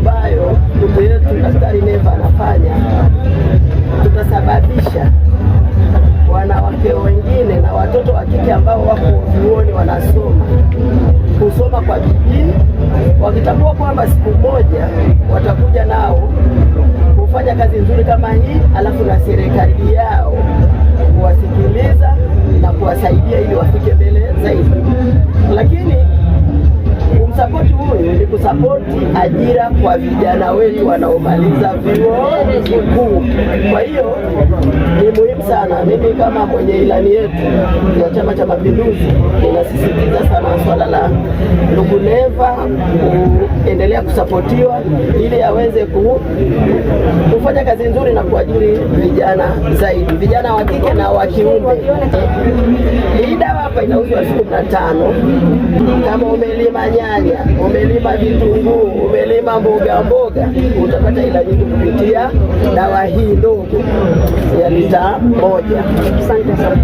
ambayo ndugu yetu Daktari Neva anafanya, tutasababisha wanawake wengine na watoto wa kike ambao wako vyuoni kusoma kwa bidii, wakitambua kwamba siku moja watakuja nao kufanya kazi nzuri kama hii, alafu na serikali yao kuwasikiliza na kuwasaidia ili wafike mbele zaidi. Lakini kumsapoti huyu ni kusapoti ajira kwa vijana wetu wanaomaliza vyuo vikuu. Kwa hiyo ni muhimu sana. Mimi kama mwenye ilani yetu ya Chama cha Mapinduzi ninasisitiza sana swala la ndugu Neva kuendelea kusapotiwa ili aweze kufanya kazi nzuri na kuajiri vijana zaidi, vijana wa kike na wa kiume. Hii dawa hapa inauzwa 15. Kama umelima nyanya, umelima vitunguu, umelima mboga utapata ila nyingi kupitia dawa hii ndogo ya lita 1. Asante sana.